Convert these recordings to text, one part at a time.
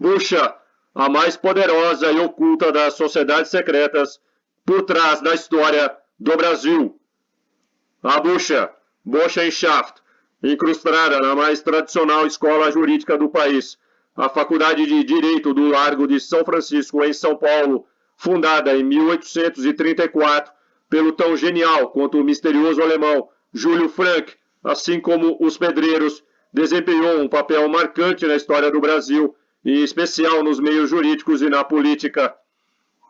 Bucha, a mais poderosa e oculta das sociedades secretas por trás da história do Brasil. A Bucha, Burschenschaft, incrustada na mais tradicional escola jurídica do país, a Faculdade de Direito do Largo de São Francisco, em São Paulo, fundada em 1834 pelo tão genial quanto misterioso alemão Júlio Frank, assim como os pedreiros, desempenhou um papel marcante na história do Brasil, em especial nos meios jurídicos e na política.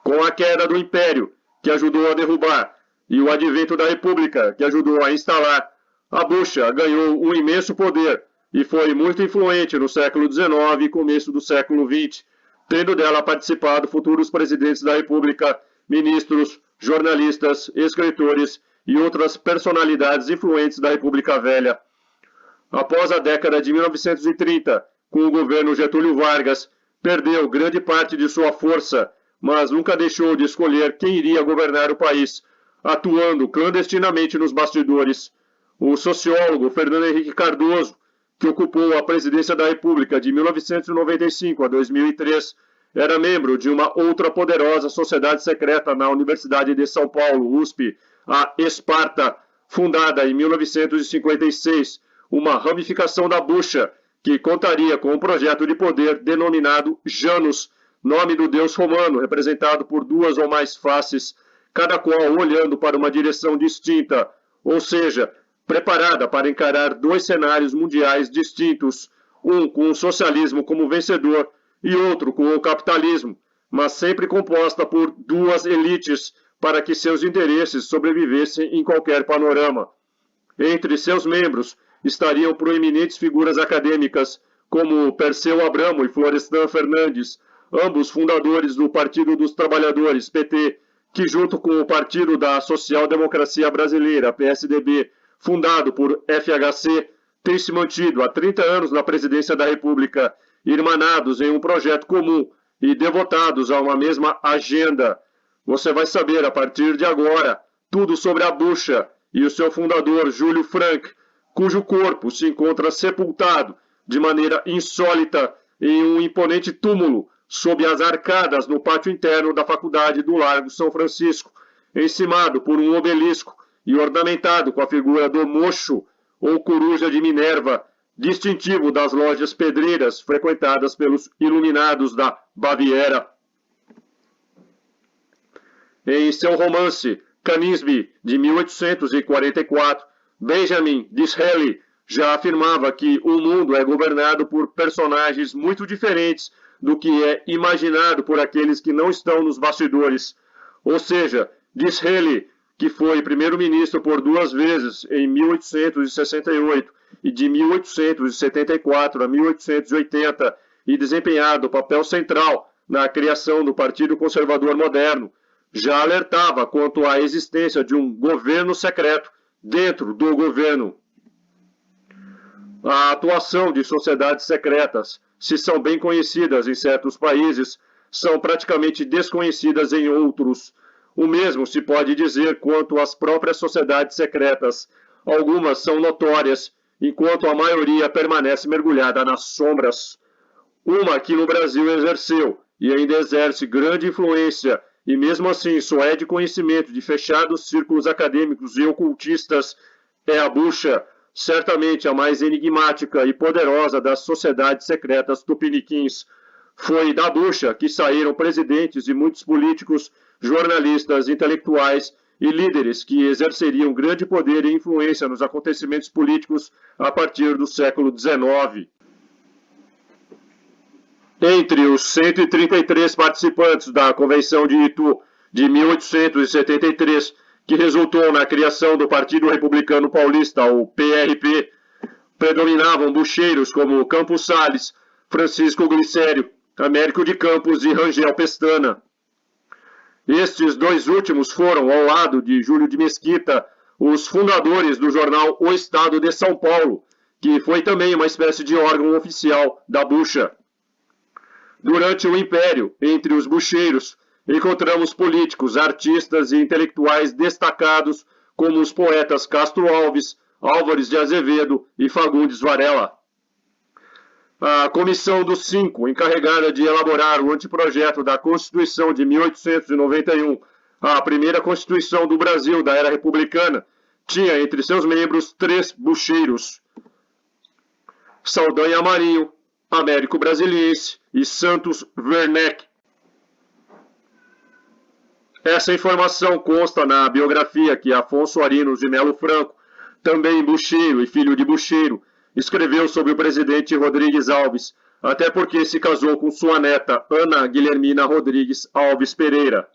Com a queda do Império, que ajudou a derrubar, e o advento da República, que ajudou a instalar, a Bucha ganhou um imenso poder e foi muito influente no século XIX e começo do século XX, tendo dela participado futuros presidentes da República, ministros, jornalistas, escritores e outras personalidades influentes da República Velha. Após a década de 1930, com o governo Getúlio Vargas, perdeu grande parte de sua força, mas nunca deixou de escolher quem iria governar o país, atuando clandestinamente nos bastidores. O sociólogo Fernando Henrique Cardoso, que ocupou a presidência da República de 1995 a 2003, era membro de uma outra poderosa sociedade secreta na Universidade de São Paulo, USP, a Esparta, fundada em 1956, uma ramificação da Bucha, que contaria com um projeto de poder denominado Janus, nome do deus romano, representado por duas ou mais faces, cada qual olhando para uma direção distinta, ou seja, preparada para encarar dois cenários mundiais distintos, um com o socialismo como vencedor e outro com o capitalismo, mas sempre composta por duas elites para que seus interesses sobrevivessem em qualquer panorama. Entre seus membros estariam proeminentes figuras acadêmicas, como Perseu Abramo e Florestan Fernandes, ambos fundadores do Partido dos Trabalhadores, PT, que junto com o Partido da Social Democracia Brasileira, PSDB, fundado por FHC, tem se mantido há 30 anos na presidência da República, irmanados em um projeto comum e devotados a uma mesma agenda. Você vai saber a partir de agora tudo sobre a Bucha e o seu fundador, Júlio Frank, cujo corpo se encontra sepultado de maneira insólita em um imponente túmulo sob as arcadas no pátio interno da Faculdade do Largo São Francisco, encimado por um obelisco e ornamentado com a figura do mocho ou coruja de Minerva, distintivo das lojas pedreiras frequentadas pelos iluminados da Baviera. Em seu romance Canisbe, de 1844, Benjamin Disraeli já afirmava que o mundo é governado por personagens muito diferentes do que é imaginado por aqueles que não estão nos bastidores. Ou seja, Disraeli, que foi primeiro-ministro por duas vezes, em 1868 e de 1874 a 1880, e desempenhado papel central na criação do Partido Conservador Moderno, já alertava quanto à existência de um governo secreto dentro do governo. A atuação de sociedades secretas, se são bem conhecidas em certos países, são praticamente desconhecidas em outros. O mesmo se pode dizer quanto às próprias sociedades secretas. Algumas são notórias, enquanto a maioria permanece mergulhada nas sombras. Uma que no Brasil exerceu e ainda exerce grande influência, e mesmo assim só é de conhecimento de fechados círculos acadêmicos e ocultistas, é a Bucha, certamente a mais enigmática e poderosa das sociedades secretas tupiniquins. Foi da Bucha que saíram presidentes e muitos políticos, jornalistas, intelectuais e líderes que exerceriam grande poder e influência nos acontecimentos políticos a partir do século XIX. Entre os 133 participantes da Convenção de Itu de 1873, que resultou na criação do Partido Republicano Paulista, o PRP, predominavam bucheiros como Campos Salles, Francisco Glicério, Américo de Campos e Rangel Pestana. Estes dois últimos foram, ao lado de Júlio de Mesquita, os fundadores do jornal O Estado de São Paulo, que foi também uma espécie de órgão oficial da Bucha. Durante o Império, entre os bucheiros, encontramos políticos, artistas e intelectuais destacados como os poetas Castro Alves, Álvares de Azevedo e Fagundes Varela. A Comissão dos Cinco, encarregada de elaborar o anteprojeto da Constituição de 1891, a primeira Constituição do Brasil da era republicana, tinha entre seus membros 3 bucheiros: Saldanha Marinho, Américo Brasiliense e Santos Werneck. Essa informação consta na biografia que Afonso Arinos de Melo Franco, também bucheiro e filho de bucheiro, escreveu sobre o presidente Rodrigues Alves, até porque se casou com sua neta Ana Guilhermina Rodrigues Alves Pereira.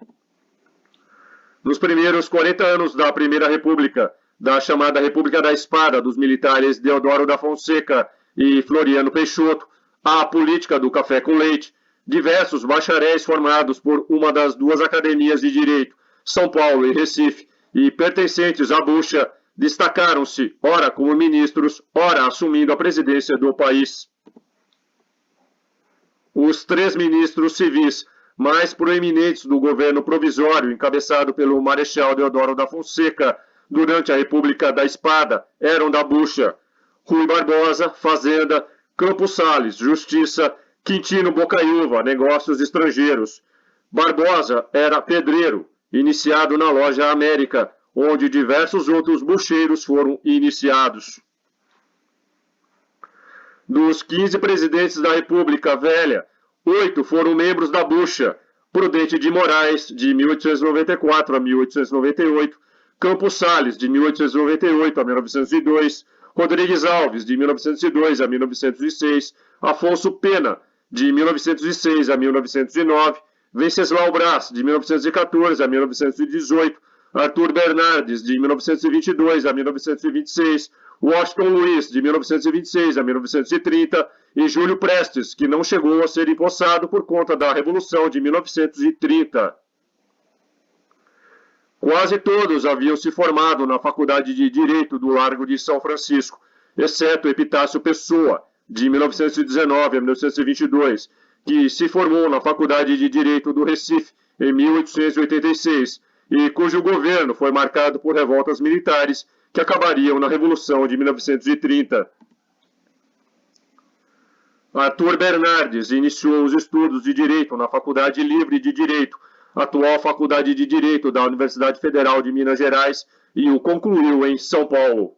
Nos primeiros 40 anos da Primeira República, da chamada República da Espada dos militares Deodoro da Fonseca e Floriano Peixoto, a política do café com leite, diversos bacharéis formados por uma das 2 academias de direito, São Paulo e Recife, e pertencentes à bucha, destacaram-se, ora como ministros, ora assumindo a presidência do país. Os 3 ministros civis mais proeminentes do governo provisório, encabeçado pelo Marechal Deodoro da Fonseca, durante a República da Espada, eram da bucha: Rui Barbosa, Fazenda; Campos Salles, Justiça; Quintino Bocaiúva, Negócios Estrangeiros. Barbosa era pedreiro, iniciado na Loja América, onde diversos outros bucheiros foram iniciados. Dos 15 presidentes da República Velha, 8 foram membros da bucha: Prudente de Moraes, de 1894 a 1898, Campos Salles, de 1898 a 1902, Rodrigues Alves, de 1902 a 1906, Afonso Pena, de 1906 a 1909, Venceslau Braz, de 1914 a 1918, Arthur Bernardes, de 1922 a 1926, Washington Luiz, de 1926 a 1930, e Júlio Prestes, que não chegou a ser empossado por conta da Revolução de 1930. Quase todos haviam se formado na Faculdade de Direito do Largo de São Francisco, exceto Epitácio Pessoa, de 1919 a 1922, que se formou na Faculdade de Direito do Recife em 1886, e cujo governo foi marcado por revoltas militares que acabariam na Revolução de 1930. Arthur Bernardes iniciou os estudos de Direito na Faculdade Livre de Direito, atual Faculdade de Direito da Universidade Federal de Minas Gerais, e o concluiu em São Paulo.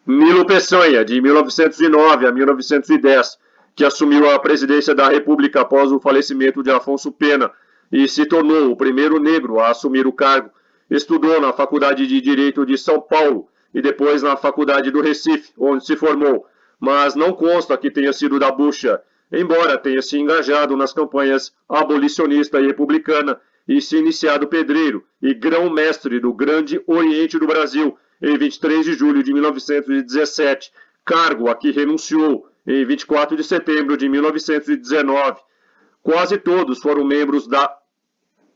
Nilo Peçanha, de 1909 a 1910, que assumiu a presidência da República após o falecimento de Afonso Pena e se tornou o primeiro negro a assumir o cargo, estudou na Faculdade de Direito de São Paulo e depois na Faculdade do Recife, onde se formou, mas não consta que tenha sido da bucha, embora tenha se engajado nas campanhas abolicionista e republicana e se iniciado pedreiro e grão-mestre do Grande Oriente do Brasil em 23 de julho de 1917, cargo a que renunciou em 24 de setembro de 1919. Quase todos foram membros da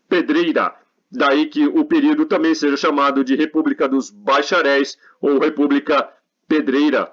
Pedreira, daí que o período também seja chamado de República dos Bacharéis ou República Pedreira.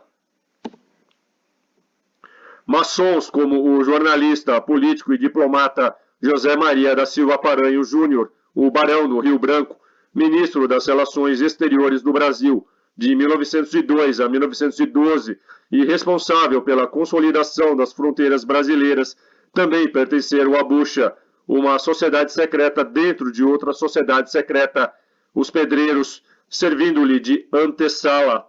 Maçons como o jornalista, político e diplomata José Maria da Silva Paranho Júnior, o Barão do Rio Branco, ministro das Relações Exteriores do Brasil, de 1902 a 1912, e responsável pela consolidação das fronteiras brasileiras, também pertenceram à bucha, uma sociedade secreta dentro de outra sociedade secreta, os pedreiros, servindo-lhe de antessala.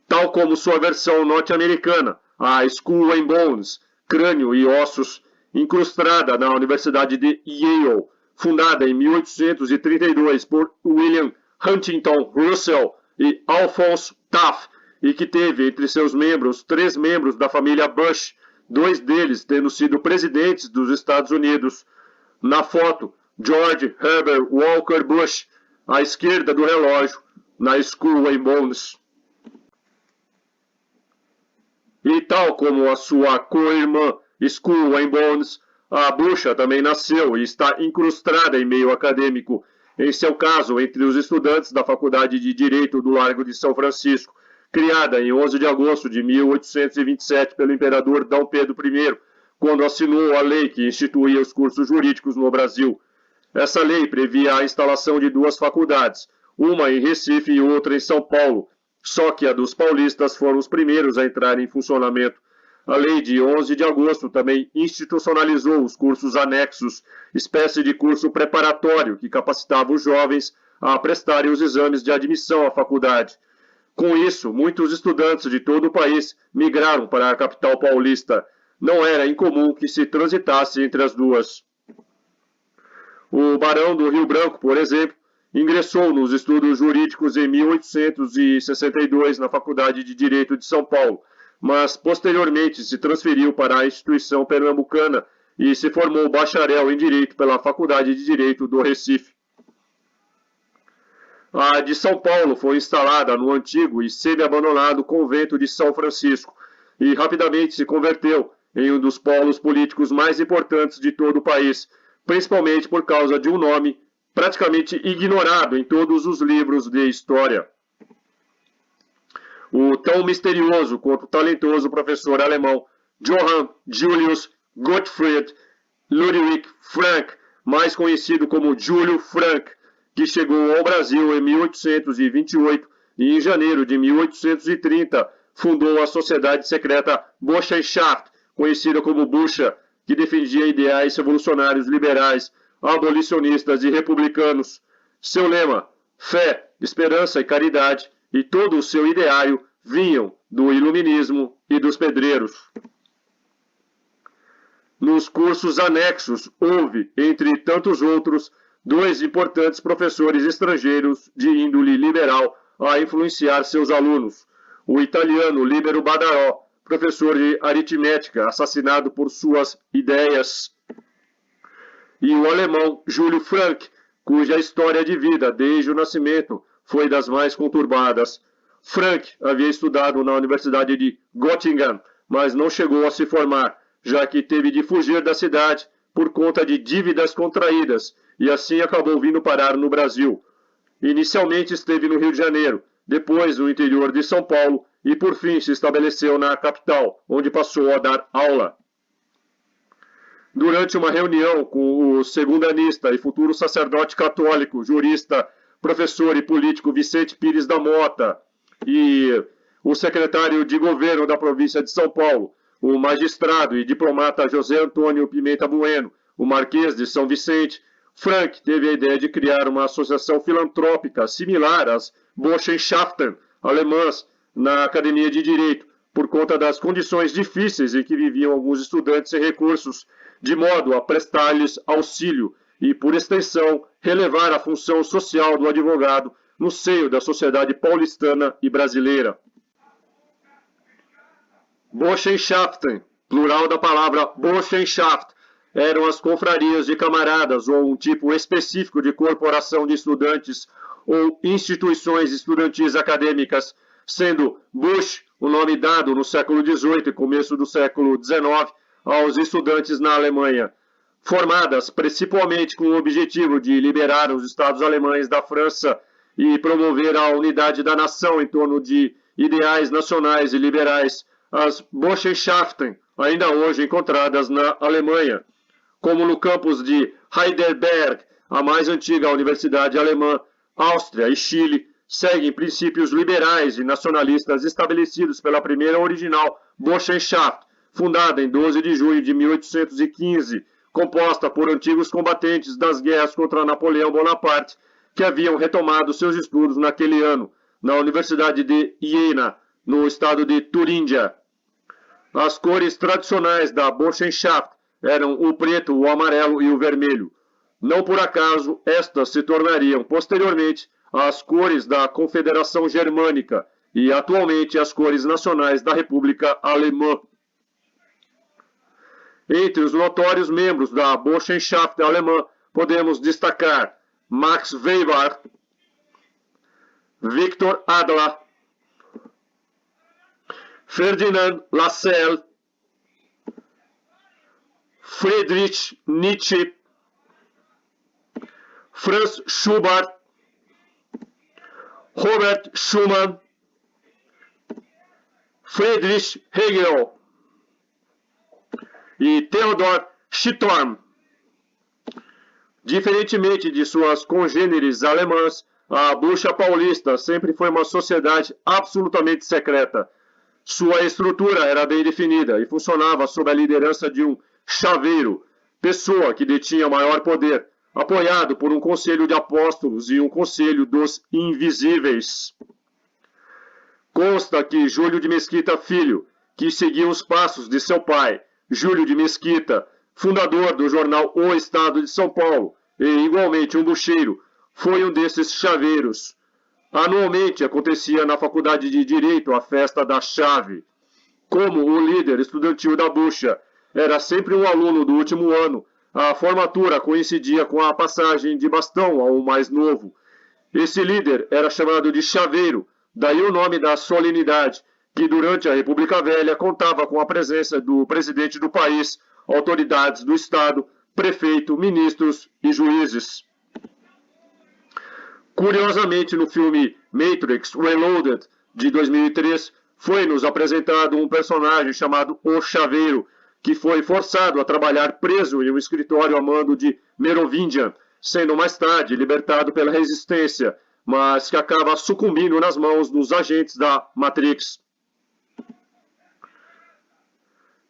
Tal como sua versão norte-americana, a Skull and Bones, Crânio e Ossos, incrustada na Universidade de Yale, fundada em 1832 por William Huntington Russell e Alphonse Taft, e que teve entre seus membros 3 membros da família Bush, 2 deles tendo sido presidentes dos Estados Unidos. Na foto, George Herbert Walker Bush, à esquerda do relógio, na Skull and Bones. E tal como a sua co-irmã Skull and Bones, a bucha também nasceu e está incrustada em meio acadêmico, em seu caso entre os estudantes da Faculdade de Direito do Largo de São Francisco, criada em 11 de agosto de 1827 pelo imperador D. Pedro I, quando assinou a lei que instituía os cursos jurídicos no Brasil. Essa lei previa a instalação de 2 faculdades, uma em Recife e outra em São Paulo, só que a dos paulistas foram os primeiros a entrar em funcionamento. A lei de 11 de agosto também institucionalizou os cursos anexos, espécie de curso preparatório que capacitava os jovens a prestarem os exames de admissão à faculdade. Com isso, muitos estudantes de todo o país migraram para a capital paulista. Não era incomum que se transitasse entre as duas. O barão do Rio Branco, por exemplo, ingressou nos estudos jurídicos em 1862 na Faculdade de Direito de São Paulo, mas posteriormente se transferiu para a instituição pernambucana e se formou bacharel em Direito pela Faculdade de Direito do Recife. A de São Paulo foi instalada no antigo e semi-abandonado convento de São Francisco e rapidamente se converteu em um dos polos políticos mais importantes de todo o país, principalmente por causa de um nome praticamente ignorado em todos os livros de história. O tão misterioso quanto talentoso professor alemão Johann Julius Gottfried Ludwig Frank, mais conhecido como Júlio Frank, que chegou ao Brasil em 1828 e em janeiro de 1830 fundou a sociedade secreta Burschenschaft, conhecida como Bucha, que defendia ideais revolucionários liberais, abolicionistas e republicanos. Seu lema, fé, esperança e caridade, e todo o seu ideário vinham do iluminismo e dos pedreiros. Nos cursos anexos houve, entre tantos outros, dois importantes professores estrangeiros de índole liberal a influenciar seus alunos. O italiano Libero Badaró, professor de aritmética, assassinado por suas ideias, e o alemão Júlio Frank, cuja história de vida desde o nascimento foi das mais conturbadas. Frank havia estudado na Universidade de Göttingen, mas não chegou a se formar, já que teve de fugir da cidade por conta de dívidas contraídas, e assim acabou vindo parar no Brasil. Inicialmente esteve no Rio de Janeiro, depois no interior de São Paulo e por fim se estabeleceu na capital, onde passou a dar aula. Durante uma reunião com o segundanista e futuro sacerdote católico, jurista, professor e político Vicente Pires da Mota e o secretário de governo da província de São Paulo, o magistrado e diplomata José Antônio Pimenta Bueno, o Marquês de São Vicente, Frank teve a ideia de criar uma associação filantrópica similar às Burschenschaften alemãs na Academia de Direito, por conta das condições difíceis em que viviam alguns estudantes sem recursos, de modo a prestar-lhes auxílio e, por extensão, relevar a função social do advogado no seio da sociedade paulistana e brasileira. Burschenschaften, plural da palavra Burschenschaft, eram as confrarias de camaradas ou um tipo específico de corporação de estudantes ou instituições estudantis acadêmicas, sendo Busch o nome dado no século XVIII e começo do século XIX aos estudantes na Alemanha, formadas principalmente com o objetivo de liberar os estados alemães da França e promover a unidade da nação em torno de ideais nacionais e liberais, as Burschenschaften, ainda hoje encontradas na Alemanha, como no campus de Heidelberg, a mais antiga universidade alemã, Áustria e Chile, seguem princípios liberais e nacionalistas estabelecidos pela primeira original Burschenschaft, fundada em 12 de junho de 1815, composta por antigos combatentes das guerras contra Napoleão Bonaparte, que haviam retomado seus estudos naquele ano, na Universidade de Iena, no estado de Turíndia. As cores tradicionais da Burschenschaft eram o preto, o amarelo e o vermelho. Não por acaso, estas se tornariam, posteriormente, as cores da Confederação Germânica e, atualmente, as cores nacionais da República Alemã. Entre os notórios membros da Burschenschaft alemã, podemos destacar Max Weber, Victor Adler, Ferdinand Lassalle, Friedrich Nietzsche, Franz Schubert, Robert Schumann, Friedrich Hegel e Theodor Storm. Diferentemente de suas congêneres alemãs, a Bucha Paulista sempre foi uma sociedade absolutamente secreta. Sua estrutura era bem definida e funcionava sob a liderança de um chaveiro, pessoa que detinha maior poder, apoiado por um conselho de apóstolos e um conselho dos invisíveis. Consta que Júlio de Mesquita Filho, que seguia os passos de seu pai, Júlio de Mesquita, fundador do jornal O Estado de São Paulo, e igualmente um bucheiro, foi um desses chaveiros. Anualmente acontecia na Faculdade de Direito a Festa da Chave. Como o líder estudantil da Bucha era sempre um aluno do último ano, a formatura coincidia com a passagem de bastão ao mais novo. Esse líder era chamado de chaveiro, daí o nome da solenidade, que durante a República Velha contava com a presença do presidente do país, autoridades do Estado, prefeito, ministros e juízes. Curiosamente, no filme Matrix Reloaded, de 2003, foi-nos apresentado um personagem chamado O Chaveiro, que foi forçado a trabalhar preso em um escritório a mando de Merovingian, sendo mais tarde libertado pela resistência, mas que acaba sucumbindo nas mãos dos agentes da Matrix.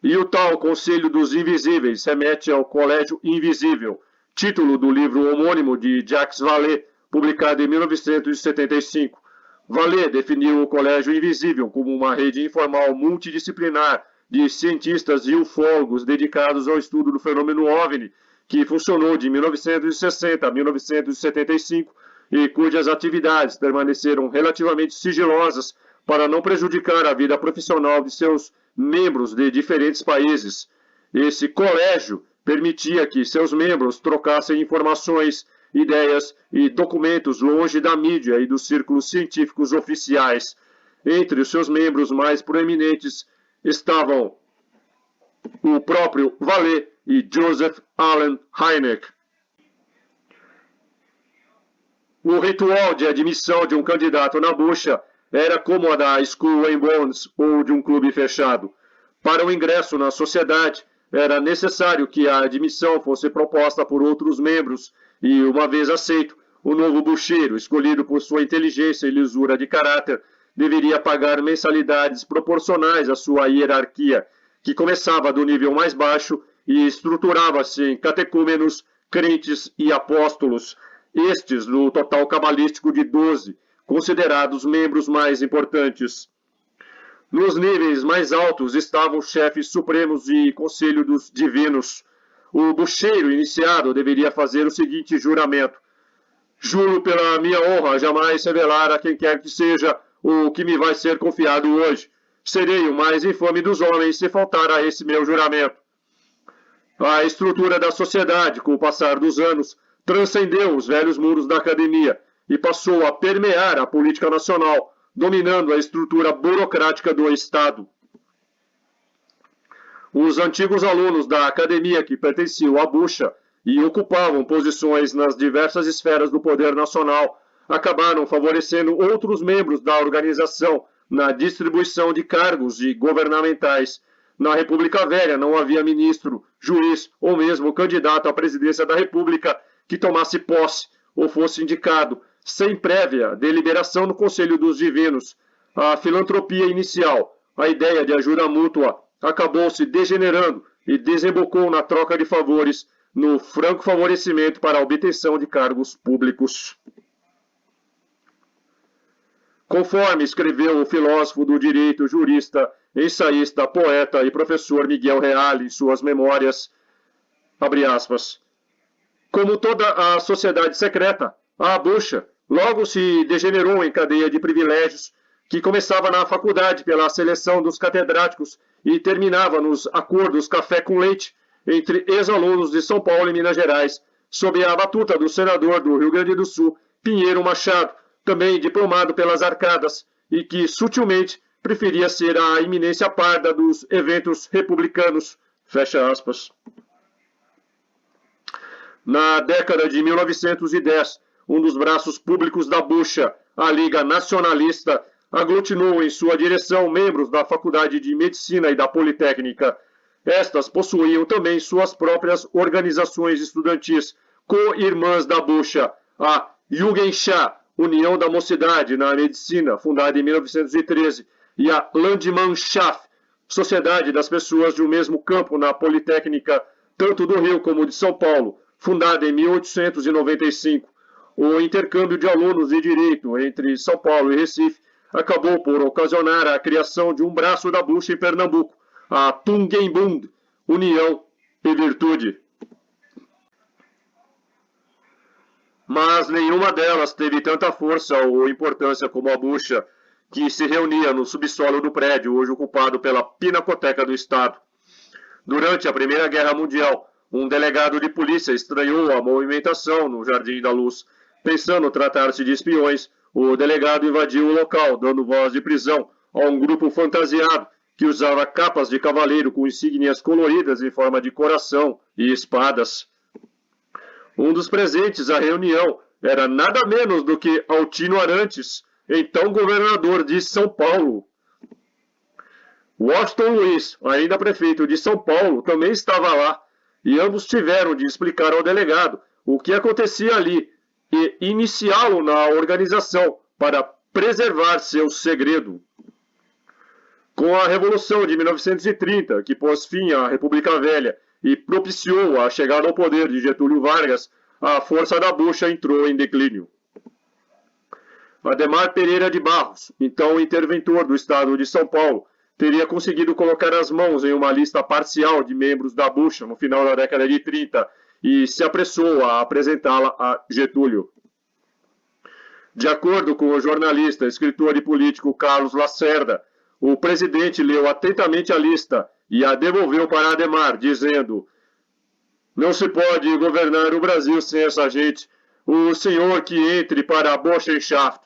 E o tal Conselho dos Invisíveis remete ao Colégio Invisível, título do livro homônimo de Jacques Vallée, publicado em 1975. Vallée definiu o Colégio Invisível como uma rede informal multidisciplinar de cientistas e ufólogos dedicados ao estudo do fenômeno OVNI, que funcionou de 1960 a 1975 e cujas atividades permaneceram relativamente sigilosas para não prejudicar a vida profissional de seus membros de diferentes países. Esse colégio permitia que seus membros trocassem informações, ideias e documentos longe da mídia e dos círculos científicos oficiais. Entre os seus membros mais proeminentes estavam o próprio Vallée e Joseph Allen Hynek. O ritual de admissão de um candidato na bucha era como a da Skull and Bones ou de um clube fechado. Para o ingresso na sociedade, era necessário que a admissão fosse proposta por outros membros e, uma vez aceito, o novo bucheiro, escolhido por sua inteligência e lisura de caráter, deveria pagar mensalidades proporcionais à sua hierarquia, que começava do nível mais baixo e estruturava-se em catecúmenos, crentes e apóstolos, estes no total cabalístico de 12, considerados membros mais importantes. Nos níveis mais altos estavam os chefes supremos e conselho dos divinos. O bucheiro iniciado deveria fazer o seguinte juramento: juro pela minha honra jamais revelar a quem quer que seja o que me vai ser confiado hoje. Serei o mais infame dos homens se faltar a esse meu juramento. A estrutura da sociedade, com o passar dos anos, transcendeu os velhos muros da academia e passou a permear a política nacional, dominando a estrutura burocrática do Estado. Os antigos alunos da academia que pertenciam à bucha e ocupavam posições nas diversas esferas do poder nacional acabaram favorecendo outros membros da organização na distribuição de cargos e governamentais. Na República Velha não havia ministro, juiz ou mesmo candidato à presidência da República que tomasse posse ou fosse indicado sem prévia deliberação no Conselho dos Divinos. A filantropia inicial, a ideia de ajuda mútua, acabou se degenerando e desembocou na troca de favores, no franco favorecimento para a obtenção de cargos públicos. Conforme escreveu o filósofo do direito, jurista, ensaísta, poeta e professor Miguel Reale em suas memórias, abre aspas, como toda a sociedade secreta, a bucha logo se degenerou em cadeia de privilégios que começava na faculdade pela seleção dos catedráticos e terminava nos acordos café com leite entre ex-alunos de São Paulo e Minas Gerais, sob a batuta do senador do Rio Grande do Sul, Pinheiro Machado, também diplomado pelas arcadas, e que sutilmente preferia ser a iminência parda dos eventos republicanos. Fecha aspas. Na década de 1910, um dos braços públicos da bucha, a Liga Nacionalista, aglutinou em sua direção membros da Faculdade de Medicina e da Politécnica. Estas possuíam também suas próprias organizações estudantis, co-irmãs da bucha, a Jugendschaft, União da Mocidade na Medicina, fundada em 1913, e a Landsmannschaft, Sociedade das Pessoas de um Mesmo Campo na Politécnica, tanto do Rio como de São Paulo, fundada em 1895. O intercâmbio de alunos de direito entre São Paulo e Recife acabou por ocasionar a criação de um braço da Bucha em Pernambuco, a Tugendbund, União e Virtude. Mas nenhuma delas teve tanta força ou importância como a Bucha, que se reunia no subsolo do prédio, hoje ocupado pela Pinacoteca do Estado. Durante a Primeira Guerra Mundial, um delegado de polícia estranhou a movimentação no Jardim da Luz. Pensando tratar-se de espiões, o delegado invadiu o local, dando voz de prisão a um grupo fantasiado que usava capas de cavaleiro com insígnias coloridas em forma de coração e espadas. Um dos presentes à reunião era nada menos do que Altino Arantes, então governador de São Paulo. Washington Luiz, ainda prefeito de São Paulo, também estava lá, e ambos tiveram de explicar ao delegado o que acontecia ali e iniciá-lo na organização para preservar seu segredo. Com a Revolução de 1930, que pôs fim à República Velha e propiciou a chegada ao poder de Getúlio Vargas, a força da Bucha entrou em declínio. Ademar Pereira de Barros, então interventor do Estado de São Paulo, teria conseguido colocar as mãos em uma lista parcial de membros da Bucha no final da década de 30 e se apressou a apresentá-la a Getúlio. De acordo com o jornalista, escritor e político Carlos Lacerda, o presidente leu atentamente a lista e a devolveu para Ademar, dizendo: "Não se pode governar o Brasil sem essa gente. O senhor que entre para a Burschenschaft."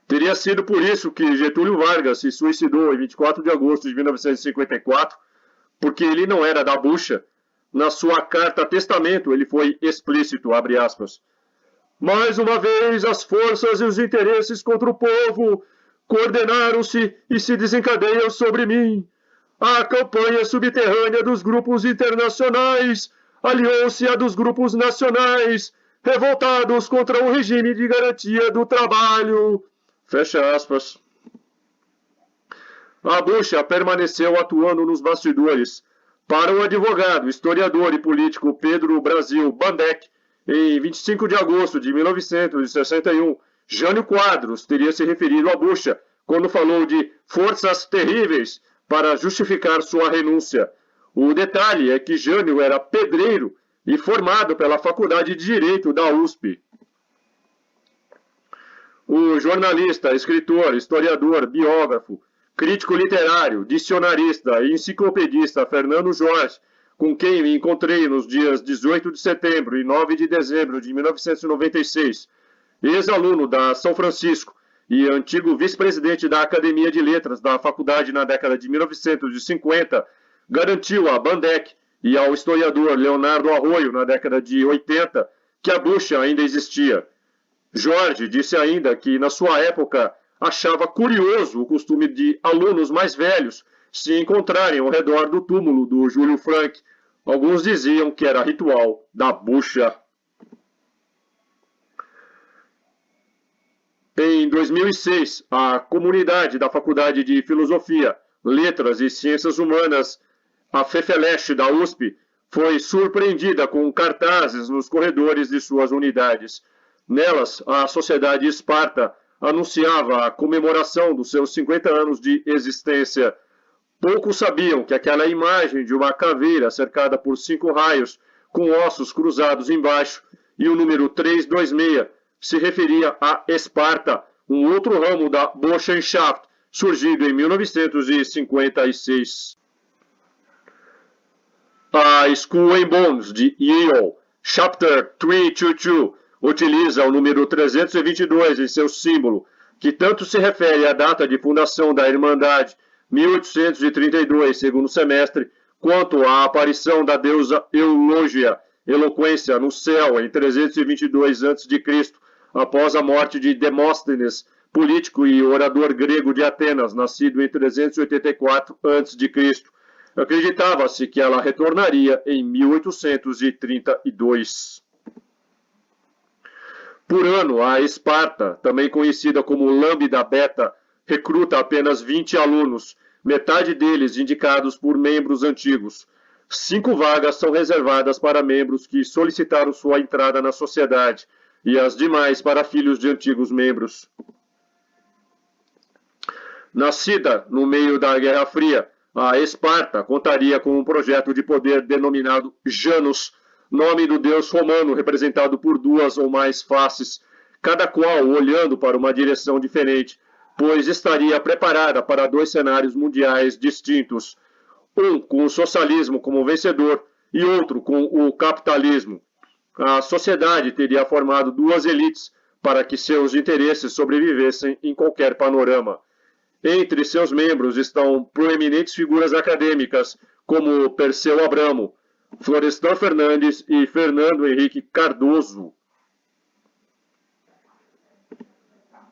Teria sido por isso que Getúlio Vargas se suicidou em 24 de agosto de 1954, porque ele não era da Bucha. Na sua carta testamento ele foi explícito, abre aspas: "Mais uma vez as forças e os interesses contra o povo coordenaram-se e se desencadeiam sobre mim. A campanha subterrânea dos grupos internacionais aliou-se à dos grupos nacionais, revoltados contra o regime de garantia do trabalho." Fecha aspas. A Bucha permaneceu atuando nos bastidores. Para o advogado, historiador e político Pedro Brasil Bandeck, em 25 de agosto de 1961, Jânio Quadros teria se referido à Bucha quando falou de forças terríveis para justificar sua renúncia. O detalhe é que Jânio era pedreiro e formado pela Faculdade de Direito da USP. O jornalista, escritor, historiador, biógrafo, crítico literário, dicionarista e enciclopedista Fernando Jorge, com quem me encontrei nos dias 18 de setembro e 9 de dezembro de 1996, ex-aluno da São Francisco e antigo vice-presidente da Academia de Letras da faculdade na década de 1950, garantiu a Bandeck e ao historiador Leonardo Arroio, na década de 80, que a Bucha ainda existia. Jorge disse ainda que, na sua época, achava curioso o costume de alunos mais velhos se encontrarem ao redor do túmulo do Júlio Frank. Alguns diziam que era ritual da Bucha. Em 2006, a comunidade da Faculdade de Filosofia, Letras e Ciências Humanas, a FEFELESH da USP, foi surpreendida com cartazes nos corredores de suas unidades. Nelas, a Sociedade Esparta anunciava a comemoração dos seus 50 anos de existência. Poucos sabiam que aquela imagem de uma caveira cercada por 5 raios, com ossos cruzados embaixo, e o número 326, se referia a Esparta, um outro ramo da Burschenschaft, surgido em 1956. A Skull and Bones, de Yale, Chapter 322, utiliza o número 322 em seu símbolo, que tanto se refere à data de fundação da Irmandade, 1832, segundo semestre, quanto à aparição da deusa Eulógia, eloquência, no céu, em 322 a.C., após a morte de Demóstenes, político e orador grego de Atenas, nascido em 384 a.C. Acreditava-se que ela retornaria em 1832. Por ano, a Esparta, também conhecida como Lambda Beta, recruta apenas 20 alunos, metade deles indicados por membros antigos. 5 vagas são reservadas para membros que solicitaram sua entrada na sociedade e as demais para filhos de antigos membros. Nascida no meio da Guerra Fria, a Esparta contaria com um projeto de poder denominado Janus, nome do deus romano representado por 2 ou mais faces, cada qual olhando para uma direção diferente, pois estaria preparada para 2 cenários mundiais distintos, um com o socialismo como vencedor e outro com o capitalismo. A sociedade teria formado 2 elites para que seus interesses sobrevivessem em qualquer panorama. Entre seus membros estão proeminentes figuras acadêmicas, como Perseu Abramo, Florestan Fernandes e Fernando Henrique Cardoso.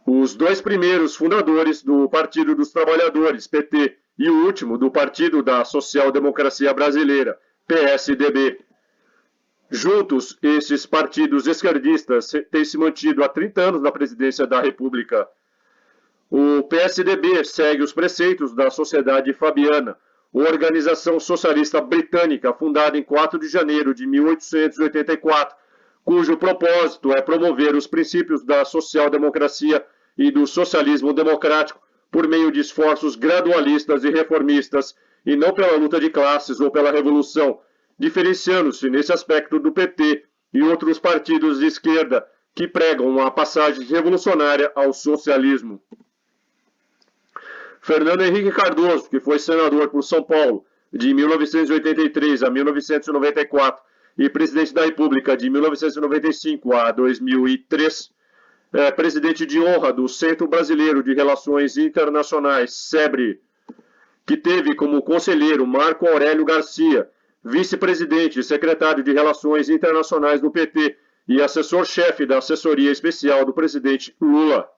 Os 2 primeiros fundadores do Partido dos Trabalhadores, PT, e o último do Partido da Social Democracia Brasileira, PSDB. Juntos, esses partidos esquerdistas têm se mantido há 30 anos na presidência da República. O PSDB segue os preceitos da Sociedade Fabiana, organização socialista britânica fundada em 4 de janeiro de 1884, cujo propósito é promover os princípios da social-democracia e do socialismo democrático por meio de esforços gradualistas e reformistas, e não pela luta de classes ou pela revolução, diferenciando-se nesse aspecto do PT e outros partidos de esquerda que pregam a passagem revolucionária ao socialismo. Fernando Henrique Cardoso, que foi senador por São Paulo de 1983 a 1994 e presidente da República de 1995 a 2003, é presidente de honra do Centro Brasileiro de Relações Internacionais, SEBRE, que teve como conselheiro Marco Aurélio Garcia, vice-presidente e secretário de Relações Internacionais do PT e assessor-chefe da assessoria especial do presidente Lula.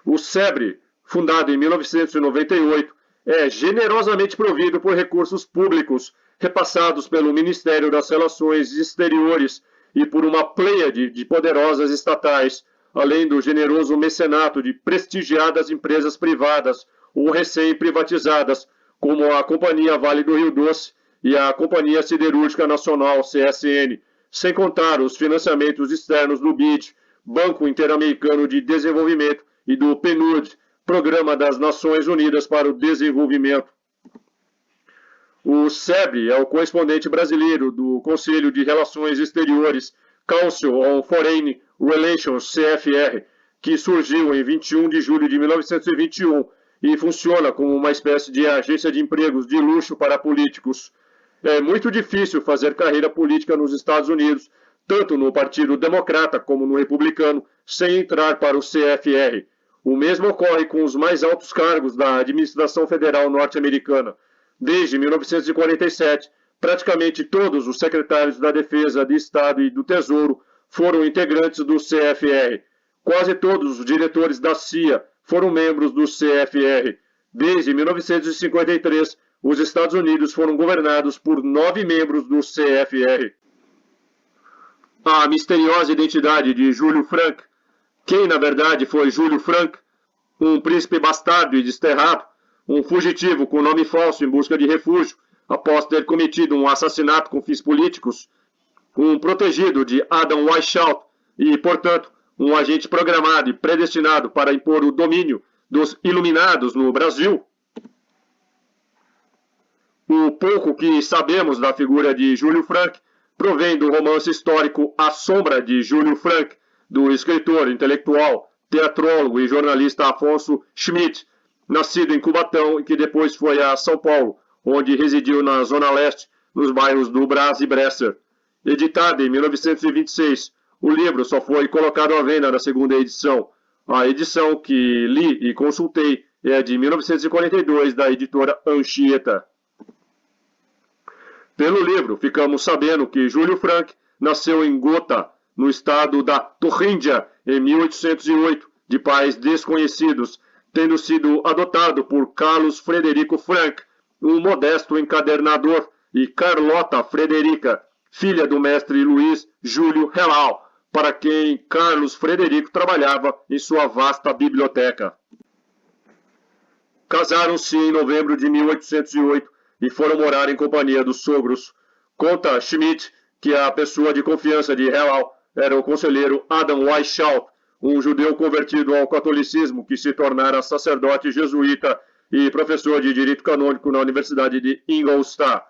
O SEBRE, fundado em 1998, é generosamente provido por recursos públicos repassados pelo Ministério das Relações Exteriores e por uma pleiade de poderosas estatais, além do generoso mecenato de prestigiadas empresas privadas ou recém-privatizadas, como a Companhia Vale do Rio Doce e a Companhia Siderúrgica Nacional, CSN, sem contar os financiamentos externos do BID, Banco Interamericano de Desenvolvimento, e do PNUD, Programa das Nações Unidas para o Desenvolvimento. O SEBRE é o correspondente brasileiro do Conselho de Relações Exteriores, Council on Foreign Relations, CFR, que surgiu em 21 de julho de 1921 e funciona como uma espécie de agência de empregos de luxo para políticos. É muito difícil fazer carreira política nos Estados Unidos, tanto no Partido Democrata como no Republicano, sem entrar para o CFR. O mesmo ocorre com os mais altos cargos da administração federal norte-americana. Desde 1947, praticamente todos os secretários da Defesa, de Estado e do Tesouro foram integrantes do CFR. Quase todos os diretores da CIA foram membros do CFR. Desde 1953, os Estados Unidos foram governados por 9 membros do CFR. A misteriosa identidade de Júlio Frank, quem na verdade foi Júlio Frank, um príncipe bastardo e desterrado, um fugitivo com nome falso em busca de refúgio, após ter cometido um assassinato com fins políticos, um protegido de Adam Weishaupt e, portanto, um agente programado e predestinado para impor o domínio dos iluminados no Brasil. O pouco que sabemos da figura de Júlio Frank provém do romance histórico A Sombra de Júlio Frank, do escritor, intelectual, teatrólogo e jornalista Afonso Schmidt, nascido em Cubatão e que depois foi a São Paulo, onde residiu na Zona Leste, nos bairros do Brás e Bresser. Editado em 1926, o livro só foi colocado à venda na segunda edição. A edição que li e consultei é de 1942, da editora Anchieta. Pelo livro, ficamos sabendo que Júlio Frank nasceu em Gotha, no estado da Turríndia, em 1808, de pais desconhecidos, tendo sido adotado por Carlos Frederico Frank, um modesto encadernador, e Carlota Frederica, filha do mestre Luiz Júlio Hellau, para quem Carlos Frederico trabalhava em sua vasta biblioteca. Casaram-se em novembro de 1808 e foram morar em companhia dos sogros. Conta Schmidt que a pessoa de confiança de Hellal era o conselheiro Adam Weishaupt, um judeu convertido ao catolicismo que se tornara sacerdote jesuíta e professor de direito canônico na Universidade de Ingolstadt.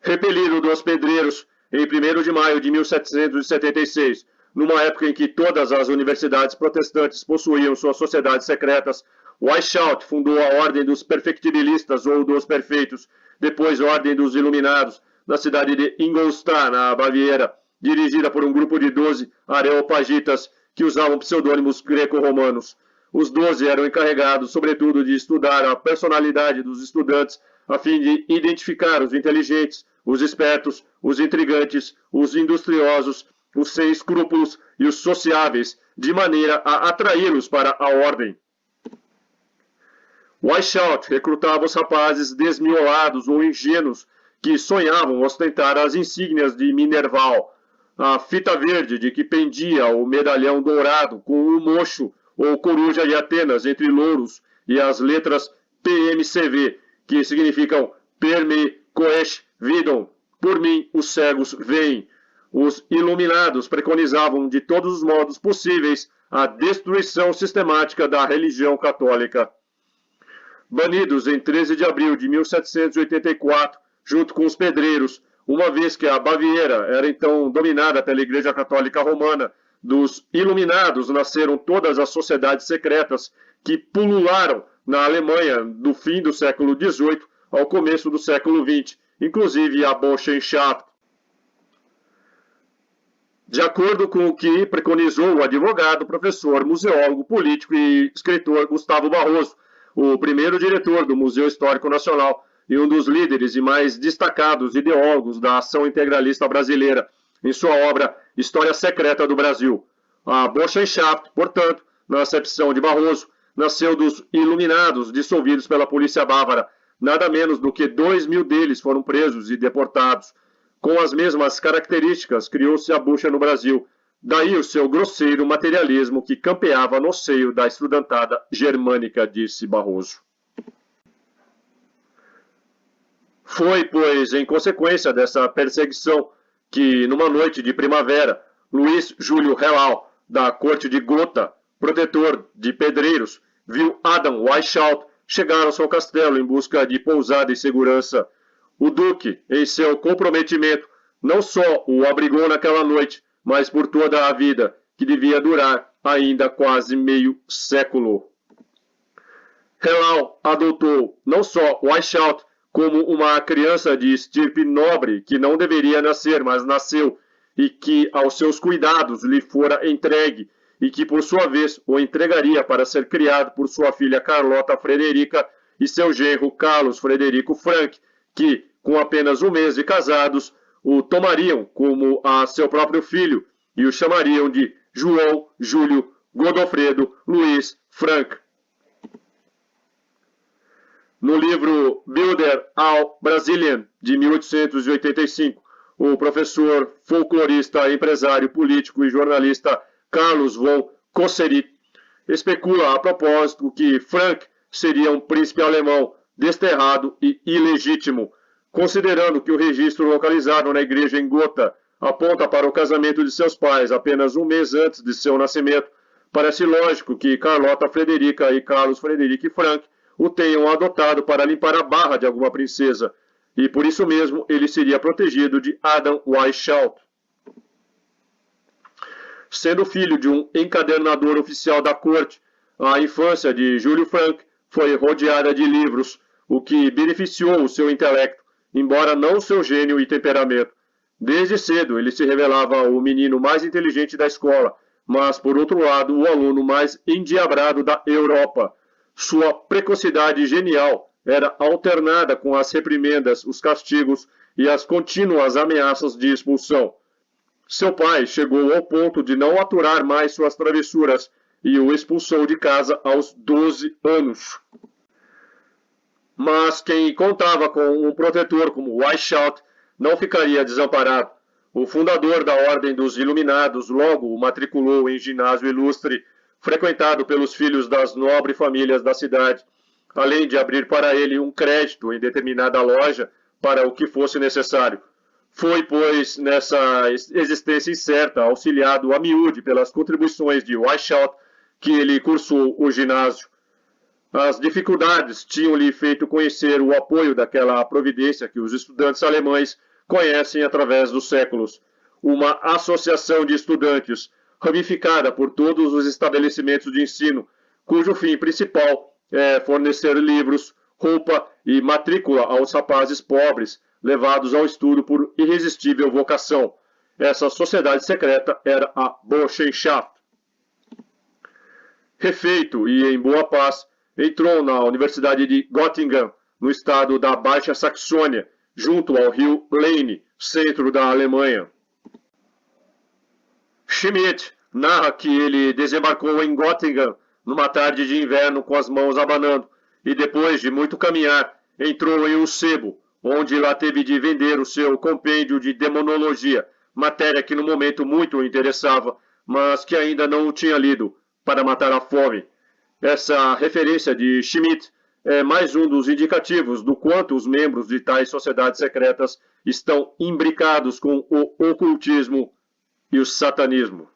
Repelido dos pedreiros em 1º de maio de 1776, numa época em que todas as universidades protestantes possuíam suas sociedades secretas, Weishaupt fundou a Ordem dos Perfectibilistas ou dos Perfeitos, depois Ordem dos Iluminados, na cidade de Ingolstadt, na Baviera, dirigida por um grupo de 12 areopagitas que usavam pseudônimos greco-romanos. Os 12 eram encarregados, sobretudo, de estudar a personalidade dos estudantes, a fim de identificar os inteligentes, os espertos, os intrigantes, os industriosos, os sem escrúpulos e os sociáveis, de maneira a atraí-los para a ordem. Weishaupt recrutava os rapazes desmiolados ou ingênuos que sonhavam ostentar as insígnias de Minerval, a fita verde de que pendia o medalhão dourado com o mocho ou coruja de Atenas entre louros e as letras PMCV, que significam Per me coesh vidom, por mim os cegos veem. Os iluminados preconizavam de todos os modos possíveis a destruição sistemática da religião católica. Banidos em 13 de abril de 1784, junto com os pedreiros, uma vez que a Baviera era então dominada pela Igreja Católica Romana, dos iluminados nasceram todas as sociedades secretas que pulularam na Alemanha do fim do século XVIII ao começo do século XX, inclusive a Burschenschaft. De acordo com o que preconizou o advogado, professor, museólogo, político e escritor Gustavo Barroso, o primeiro diretor do Museu Histórico Nacional e um dos líderes e mais destacados ideólogos da ação integralista brasileira, em sua obra História Secreta do Brasil. A Burschenschaft, portanto, na acepção de Barroso, nasceu dos iluminados dissolvidos pela polícia bávara. Nada menos do que 2.000 deles foram presos e deportados. Com as mesmas características, criou-se a bucha no Brasil. Daí o seu grosseiro materialismo que campeava no seio da estudantada germânica, disse Barroso. Foi, pois, em consequência dessa perseguição que, numa noite de primavera, Luiz Júlio Hellal, da corte de Gotha, protetor de pedreiros, viu Adam Weishaupt chegar ao seu castelo em busca de pousada e segurança. O duque, em seu comprometimento, não só o abrigou naquela noite, mas por toda a vida, que devia durar ainda quase meio século. Hellal adotou não só Weishaupt como uma criança de estirpe nobre que não deveria nascer, mas nasceu, e que aos seus cuidados lhe fora entregue, e que por sua vez o entregaria para ser criado por sua filha Carlota Frederica e seu genro Carlos Frederico Frank, que, com apenas um mês de casados, o tomariam como a seu próprio filho e o chamariam de João Júlio Godofredo Luiz Frank. No livro Bilder ao Brasilien, de 1885, o professor, folclorista, empresário, político e jornalista Carlos von Kosserit especula a propósito que Frank seria um príncipe alemão desterrado e ilegítimo, considerando que o registro localizado na igreja em Gotha aponta para o casamento de seus pais apenas um mês antes de seu nascimento. Parece lógico que Carlota Frederica e Carlos Frederico Frank o tenham adotado para limpar a barra de alguma princesa, e por isso mesmo ele seria protegido de Adam Weishaupt. Sendo filho de um encadernador oficial da corte, a infância de Júlio Frank foi rodeada de livros, o que beneficiou o seu intelecto, embora não o seu gênio e temperamento. Desde cedo ele se revelava o menino mais inteligente da escola, mas, por outro lado, o aluno mais endiabrado da Europa. Sua precocidade genial era alternada com as reprimendas, os castigos e as contínuas ameaças de expulsão. Seu pai chegou ao ponto de não aturar mais suas travessuras e o expulsou de casa aos 12 anos. Mas quem contava com um protetor como Weishaupt não ficaria desamparado. O fundador da Ordem dos Iluminados logo o matriculou em ginásio ilustre, frequentado pelos filhos das nobres famílias da cidade, além de abrir para ele um crédito em determinada loja para o que fosse necessário. Foi, pois, nessa existência incerta, auxiliado a miúde pelas contribuições de Weishaupt, que ele cursou o ginásio. As dificuldades tinham-lhe feito conhecer o apoio daquela providência que os estudantes alemães conhecem através dos séculos. Uma associação de estudantes, ramificada por todos os estabelecimentos de ensino, cujo fim principal é fornecer livros, roupa e matrícula aos rapazes pobres, levados ao estudo por irresistível vocação. Essa sociedade secreta era a Burschenschaft. Refeito e em boa paz, entrou na Universidade de Göttingen, no estado da Baixa Saxônia, junto ao rio Leine, centro da Alemanha. Schmidt narra que ele desembarcou em Göttingen numa tarde de inverno com as mãos abanando e depois de muito caminhar entrou em um sebo, onde lá teve de vender o seu compêndio de demonologia, matéria que no momento muito o interessava, mas que ainda não o tinha lido, para matar a fome. Essa referência de Schmidt é mais um dos indicativos do quanto os membros de tais sociedades secretas estão imbricados com o ocultismo e o satanismo.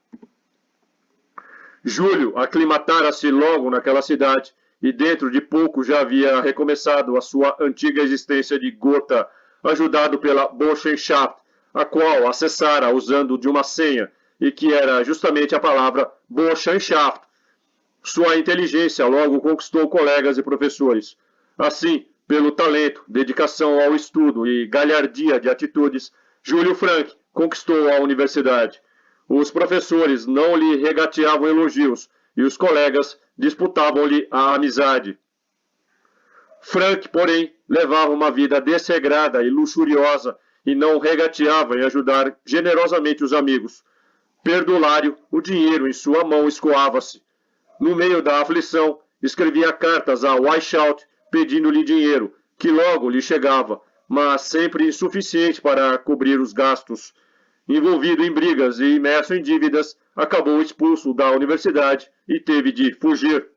Júlio aclimatara-se logo naquela cidade e dentro de pouco já havia recomeçado a sua antiga existência de Gotha, ajudado pela Burschenschaft, a qual acessara usando de uma senha e que era justamente a palavra Burschenschaft. Sua inteligência logo conquistou colegas e professores. Assim, pelo talento, dedicação ao estudo e galhardia de atitudes, Júlio Frank conquistou a universidade. Os professores não lhe regateavam elogios e os colegas disputavam-lhe a amizade. Frank, porém, levava uma vida desregrada e luxuriosa e não regateava em ajudar generosamente os amigos. Perdulário, o dinheiro em sua mão escoava-se. No meio da aflição, escrevia cartas a Weishaupt pedindo-lhe dinheiro, que logo lhe chegava, mas sempre insuficiente para cobrir os gastos. Envolvido em brigas e imerso em dívidas, acabou expulso da universidade e teve de fugir.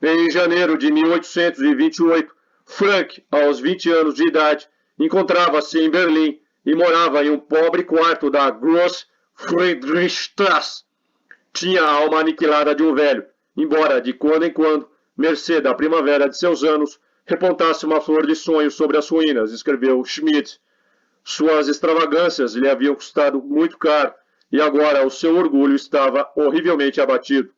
Em janeiro de 1828, Frank, aos 20 anos de idade, encontrava-se em Berlim e morava em um pobre quarto da Gross-Friedrichstrasse. Tinha a alma aniquilada de um velho, embora de quando em quando, mercê da primavera de seus anos, repontasse uma flor de sonho sobre as ruínas, escreveu Schmidt. Suas extravagâncias lhe haviam custado muito caro, e agora o seu orgulho estava horrivelmente abatido.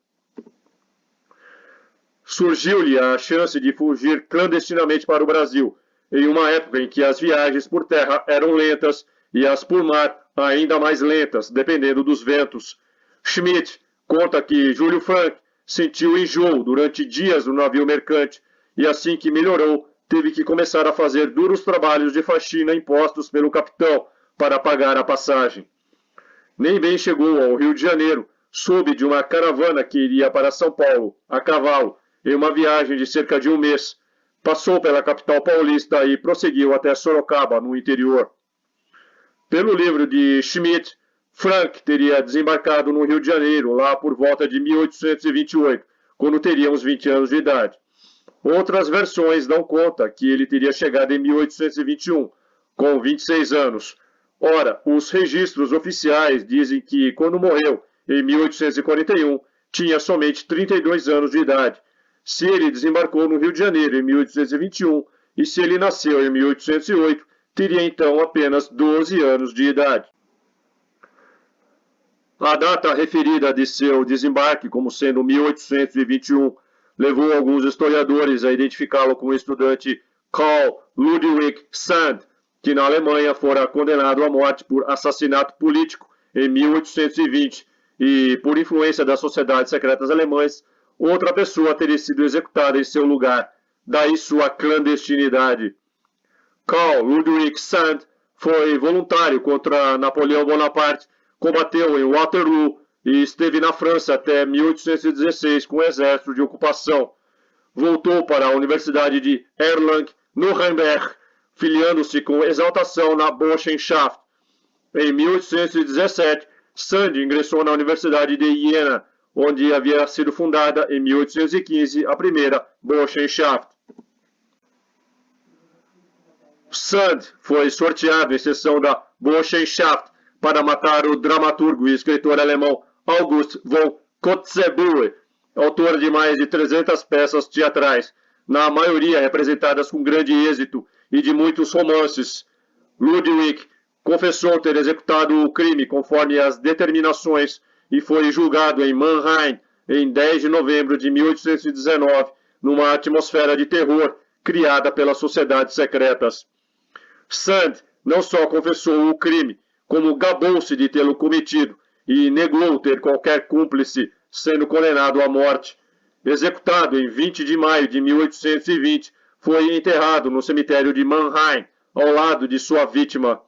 Surgiu-lhe a chance de fugir clandestinamente para o Brasil, em uma época em que as viagens por terra eram lentas e as por mar ainda mais lentas, dependendo dos ventos. Schmidt conta que Júlio Frank sentiu enjoo durante dias no navio mercante e assim que melhorou, teve que começar a fazer duros trabalhos de faxina impostos pelo capitão para pagar a passagem. Nem bem chegou ao Rio de Janeiro, soube de uma caravana que iria para São Paulo, a cavalo, em uma viagem de cerca de um mês. Passou pela capital paulista e prosseguiu até Sorocaba, no interior. Pelo livro de Schmidt, Frank teria desembarcado no Rio de Janeiro, lá por volta de 1828, quando teria uns 20 anos de idade. Outras versões dão conta que ele teria chegado em 1821, com 26 anos. Ora, os registros oficiais dizem que, quando morreu, em 1841, tinha somente 32 anos de idade. Se ele desembarcou no Rio de Janeiro em 1821 e se ele nasceu em 1808, teria então apenas 12 anos de idade. A data referida de seu desembarque como sendo 1821 levou alguns historiadores a identificá-lo com o estudante Karl Ludwig Sand, que na Alemanha fora condenado à morte por assassinato político em 1820 e, por influência das sociedades secretas alemãs, outra pessoa teria sido executada em seu lugar, daí sua clandestinidade. Karl Ludwig Sand foi voluntário contra Napoleão Bonaparte, combateu em Waterloo e esteve na França até 1816 com o exército de ocupação. Voltou para a Universidade de Erlangen-Nuremberg, filiando-se com exaltação na Burschenschaft, Em 1817, Sand ingressou na Universidade de Jena, onde havia sido fundada em 1815 a primeira Burschenschaft. Sand foi sorteado em sessão da Burschenschaft para matar o dramaturgo e escritor alemão August von Kotzebue, autor de mais de 300 peças teatrais, na maioria representadas com grande êxito, e de muitos romances. Ludwig confessou ter executado o crime conforme as determinações e foi julgado em Mannheim em 10 de novembro de 1819, numa atmosfera de terror criada pelas sociedades secretas. Sand não só confessou o crime, como gabou-se de tê-lo cometido e negou ter qualquer cúmplice, sendo condenado à morte. Executado em 20 de maio de 1820, foi enterrado no cemitério de Mannheim, ao lado de sua vítima.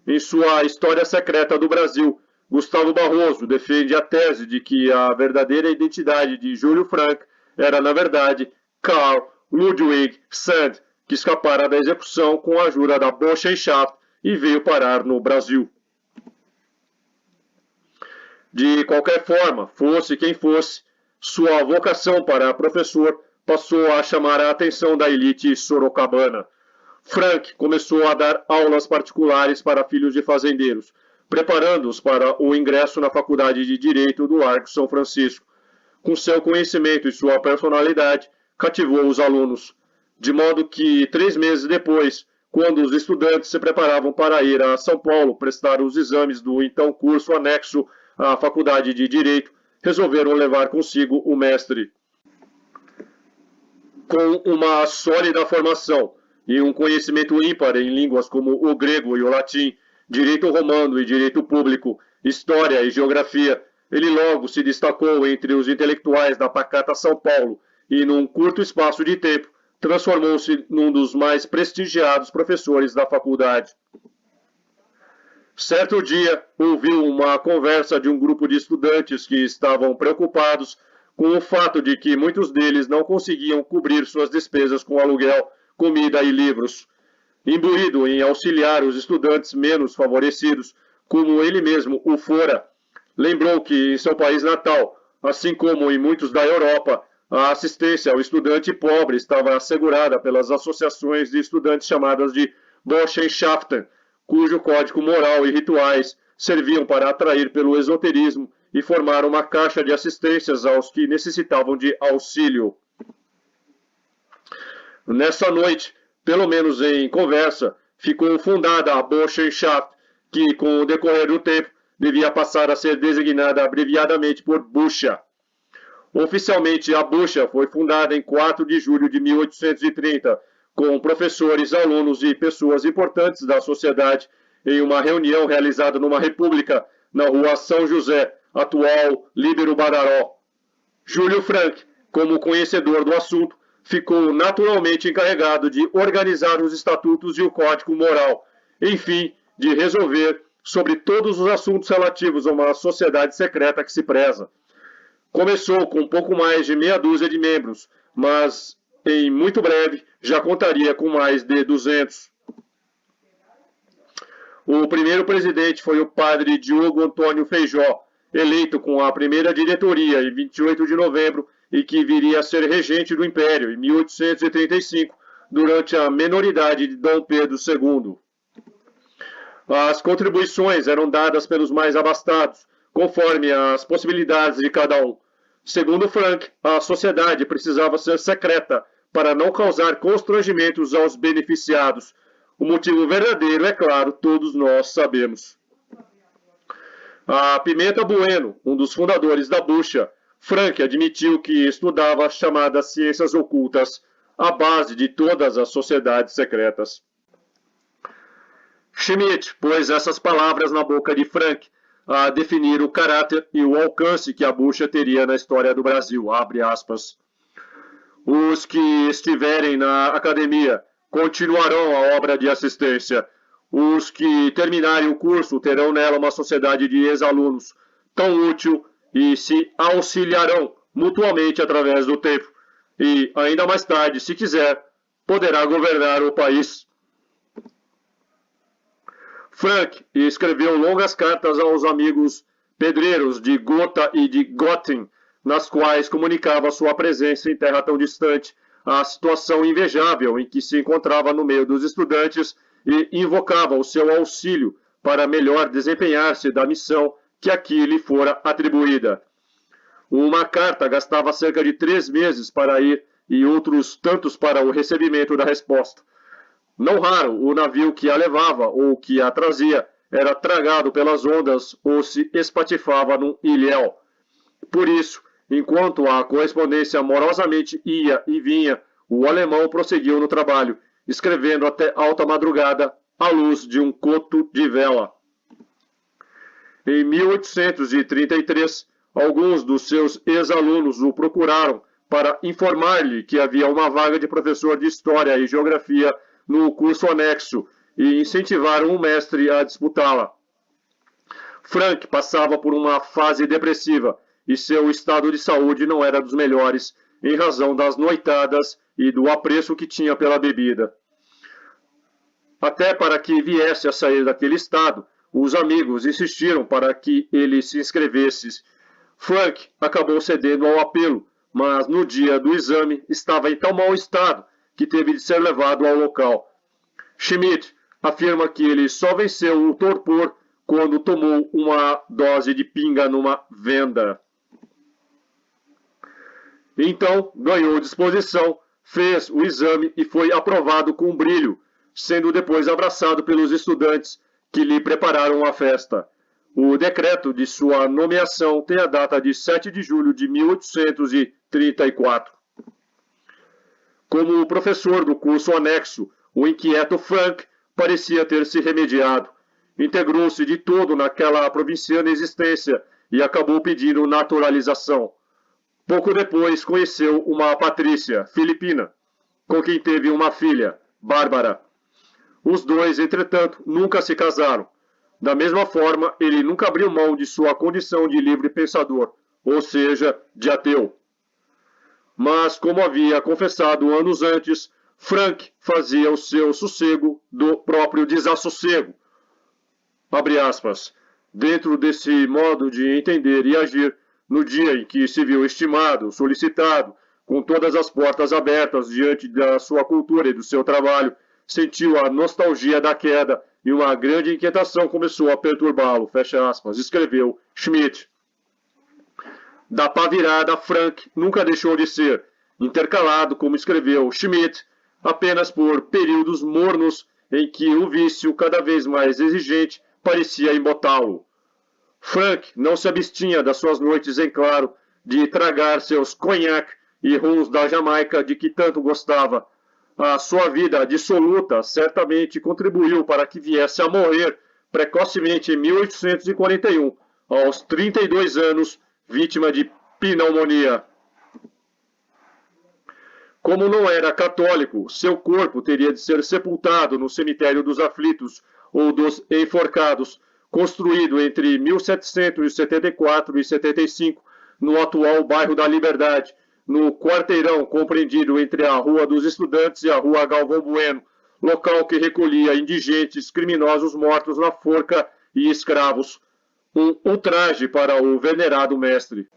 Em sua História Secreta do Brasil, Gustavo Barroso defende a tese de que a verdadeira identidade de Júlio Frank era, na verdade, Carl Ludwig Sand, que escapara da execução com a ajuda da Burschenschaft e veio parar no Brasil. De qualquer forma, fosse quem fosse, sua vocação para professor passou a chamar a atenção da elite sorocabana. Frank começou a dar aulas particulares para filhos de fazendeiros, preparando-os para o ingresso na Faculdade de Direito do Largo São Francisco. Com seu conhecimento e sua personalidade, cativou os alunos, de modo que 3 meses depois, quando os estudantes se preparavam para ir a São Paulo prestar os exames do então curso anexo à Faculdade de Direito, resolveram levar consigo o mestre. Com uma sólida formação e um conhecimento ímpar em línguas como o grego e o latim, direito romano e direito público, história e geografia, ele logo se destacou entre os intelectuais da pacata São Paulo e, num curto espaço de tempo, transformou-se num dos mais prestigiados professores da faculdade. Certo dia, ouviu uma conversa de um grupo de estudantes que estavam preocupados com o fato de que muitos deles não conseguiam cobrir suas despesas com aluguel, comida e livros. Imbuído em auxiliar os estudantes menos favorecidos, como ele mesmo o fora, lembrou que em seu país natal, assim como em muitos da Europa, a assistência ao estudante pobre estava assegurada pelas associações de estudantes chamadas de Burschenschaften, cujo código moral e rituais serviam para atrair pelo esoterismo e formar uma caixa de assistências aos que necessitavam de auxílio. Nessa noite, pelo menos em conversa, ficou fundada a Burschenschaft, que, com o decorrer do tempo, devia passar a ser designada abreviadamente por Bucha. Oficialmente, a Bucha foi fundada em 4 de julho de 1830, com professores, alunos e pessoas importantes da sociedade, em uma reunião realizada numa república na rua São José, atual Líbero Badaró. Júlio Frank, como conhecedor do assunto, ficou naturalmente encarregado de organizar os estatutos e o código moral, enfim, de resolver sobre todos os assuntos relativos a uma sociedade secreta que se preza. Começou com pouco mais de meia dúzia de membros, mas em muito breve já contaria com mais de 200. O primeiro presidente foi o padre Diogo Antônio Feijó, eleito com a primeira diretoria em 28 de novembro e que viria a ser regente do Império em 1835, durante a menoridade de Dom Pedro II. As contribuições eram dadas pelos mais abastados, conforme as possibilidades de cada um. Segundo Frank, a sociedade precisava ser secreta para não causar constrangimentos aos beneficiados. O motivo verdadeiro, é claro, todos nós sabemos. A Pimenta Bueno, um dos fundadores da Bucha, Frank admitiu que estudava as chamadas ciências ocultas, a base de todas as sociedades secretas. Schmidt pôs essas palavras na boca de Frank, a definir o caráter e o alcance que a Bucha teria na história do Brasil, abre aspas. Os que estiverem na academia continuarão a obra de assistência. Os que terminarem o curso terão nela uma sociedade de ex-alunos tão útil e se auxiliarão mutuamente através do tempo. E, ainda mais tarde, se quiser, poderá governar o país. Frank escreveu longas cartas aos amigos pedreiros de Gotha e de Göttingen, nas quais comunicava sua presença em terra tão distante, a situação invejável em que se encontrava no meio dos estudantes e invocava o seu auxílio para melhor desempenhar-se da missão que aqui lhe fora atribuída. Uma carta gastava cerca de 3 meses para ir e outros tantos para o recebimento da resposta. Não raro, o navio que a levava ou que a trazia era tragado pelas ondas ou se espatifava num ilhéu. Por isso, enquanto a correspondência amorosamente ia e vinha, o alemão prosseguiu no trabalho, escrevendo até alta madrugada à luz de um coto de vela. Em 1833, alguns dos seus ex-alunos o procuraram para informar-lhe que havia uma vaga de professor de História e Geografia no curso anexo e incentivaram o mestre a disputá-la. Frank passava por uma fase depressiva e seu estado de saúde não era dos melhores, em razão das noitadas e do apreço que tinha pela bebida. Até para que viesse a sair daquele estado, os amigos insistiram para que ele se inscrevesse. Frank acabou cedendo ao apelo, mas no dia do exame estava em tão mau estado que teve de ser levado ao local. Schmidt afirma que ele só venceu o torpor quando tomou uma dose de pinga numa venda. Então, ganhou disposição, fez o exame e foi aprovado com brilho, sendo depois abraçado pelos estudantes que lhe prepararam a festa. O decreto de sua nomeação tem a data de 7 de julho de 1834. Como professor do curso anexo, o inquieto Frank parecia ter se remediado. Integrou-se de todo naquela provinciana existência e acabou pedindo naturalização. Pouco depois conheceu uma patrícia, filipina, com quem teve uma filha, Bárbara. Os dois, entretanto, nunca se casaram. Da mesma forma, ele nunca abriu mão de sua condição de livre pensador, ou seja, de ateu. Mas, como havia confessado anos antes, Frank fazia o seu sossego do próprio desassossego. Abre aspas. Dentro desse modo de entender e agir, no dia em que se viu estimado, solicitado, com todas as portas abertas diante da sua cultura e do seu trabalho, sentiu a nostalgia da queda e uma grande inquietação começou a perturbá-lo, fecha aspas, escreveu Schmidt. Da pá virada, Frank nunca deixou de ser, intercalado, como escreveu Schmidt, apenas por períodos mornos em que o vício cada vez mais exigente parecia embotá-lo. Frank não se abstinha das suas noites em claro de tragar seus conhaque e rums da Jamaica de que tanto gostava. A sua vida dissoluta certamente contribuiu para que viesse a morrer precocemente em 1841, aos 32 anos, vítima de pneumonia. Como não era católico, seu corpo teria de ser sepultado no cemitério dos aflitos ou dos enforcados, construído entre 1774 e 75, no atual bairro da Liberdade, no quarteirão compreendido entre a Rua dos Estudantes e a Rua Galvão Bueno, local que recolhia indigentes criminosos mortos na forca e escravos. Um ultraje para o venerado mestre.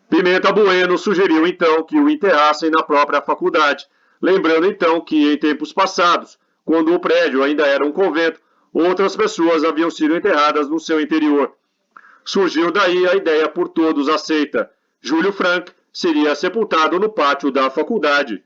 Pimenta Bueno sugeriu então que o enterrassem na própria faculdade, lembrando então que em tempos passados, quando o prédio ainda era um convento, outras pessoas haviam sido enterradas no seu interior. Surgiu daí a ideia por todos aceita. Júlio Frank seria sepultado no pátio da faculdade.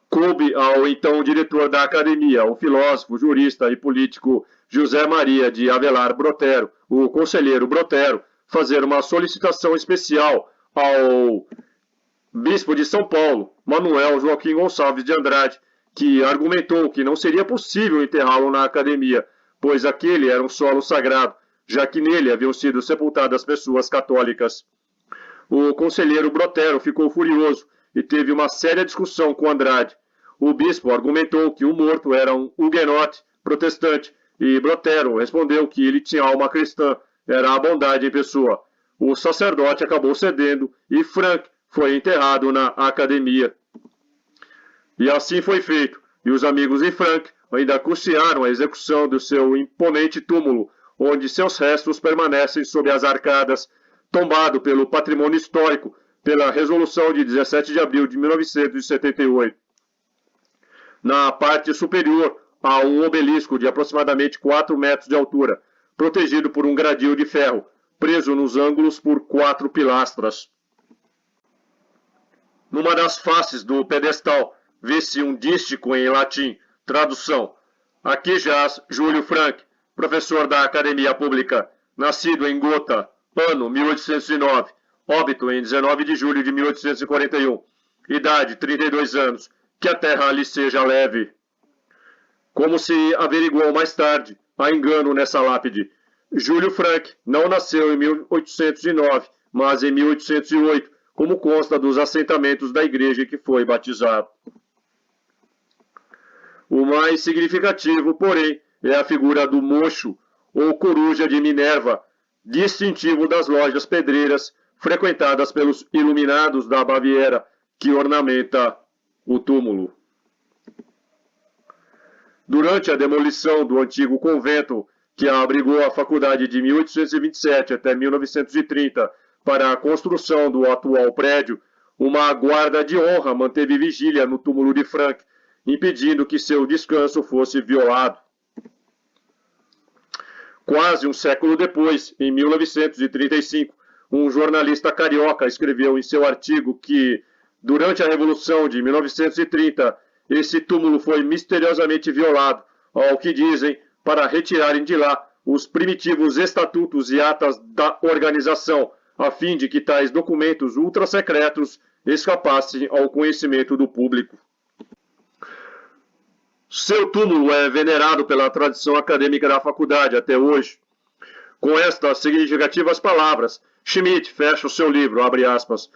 Coube ao então diretor da academia, o filósofo, jurista e político José Maria de Avelar Brotero, o conselheiro Brotero, fazer uma solicitação especial ao bispo de São Paulo, Manuel Joaquim Gonçalves de Andrade, que argumentou que não seria possível enterrá-lo na academia, pois aquele era um solo sagrado, já que nele haviam sido sepultadas pessoas católicas. O conselheiro Brotero ficou furioso e teve uma séria discussão com Andrade. O bispo argumentou que o morto era um huguenote protestante e Brotero respondeu que ele tinha alma cristã, era a bondade em pessoa. O sacerdote acabou cedendo e Frank foi enterrado na academia. E assim foi feito. e os amigos de Frank ainda custearam a execução do seu imponente túmulo, onde seus restos permanecem sob as arcadas, tombado pelo patrimônio histórico pela Resolução de 17 de abril de 1978. Na parte superior, há um obelisco de aproximadamente 4 metros de altura, protegido por um gradil de ferro, preso nos ângulos por 4 pilastras. Numa das faces do pedestal, vê-se um dístico em latim, tradução: aqui jaz Júlio Frank, professor da Academia Pública, nascido em Gotha, ano 1809, óbito em 19 de julho de 1841, idade 32 anos, que a terra lhe seja leve. Como se averiguou mais tarde, há engano nessa lápide. Júlio Frank não nasceu em 1809, mas em 1808, como consta dos assentamentos da igreja em que foi batizado. O mais significativo, porém, é a figura do mocho, ou coruja de Minerva, distintivo das lojas pedreiras frequentadas pelos iluminados da Baviera, que ornamenta o túmulo. Durante a demolição do antigo convento, que abrigou a faculdade de 1827 até 1930 para a construção do atual prédio, uma guarda de honra manteve vigília no túmulo de Frank, impedindo que seu descanso fosse violado. Quase um século depois, em 1935, um jornalista carioca escreveu em seu artigo que, durante a Revolução de 1930, esse túmulo foi misteriosamente violado, ao que dizem, para retirarem de lá os primitivos estatutos e atas da organização, a fim de que tais documentos ultrasecretos escapassem ao conhecimento do público. Seu túmulo é venerado pela tradição acadêmica da faculdade até hoje. Com estas significativas palavras, Schmidt fecha o seu livro, abre aspas.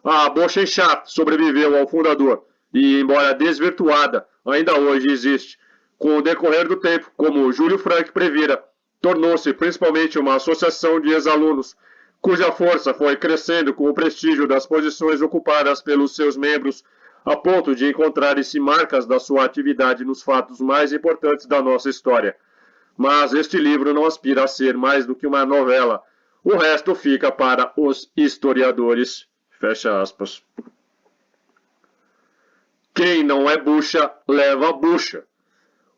A Burschenschaft sobreviveu ao fundador e, embora desvirtuada, ainda hoje existe. Com o decorrer do tempo, como Júlio Frank previra, tornou-se principalmente uma associação de ex-alunos, cuja força foi crescendo com o prestígio das posições ocupadas pelos seus membros, a ponto de encontrarem-se marcas da sua atividade nos fatos mais importantes da nossa história. Mas este livro não aspira a ser mais do que uma novela. O resto fica para os historiadores. Fecha aspas. Quem não é bucha, leva bucha.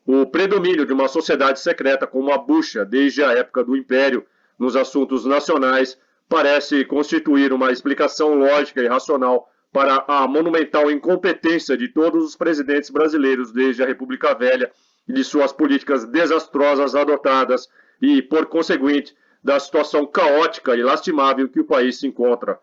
O predomínio de uma sociedade secreta como a bucha, desde a época do Império, nos assuntos nacionais, parece constituir uma explicação lógica e racional para a monumental incompetência de todos os presidentes brasileiros desde a República Velha e de suas políticas desastrosas adotadas e, por conseguinte, da situação caótica e lastimável que o país se encontra.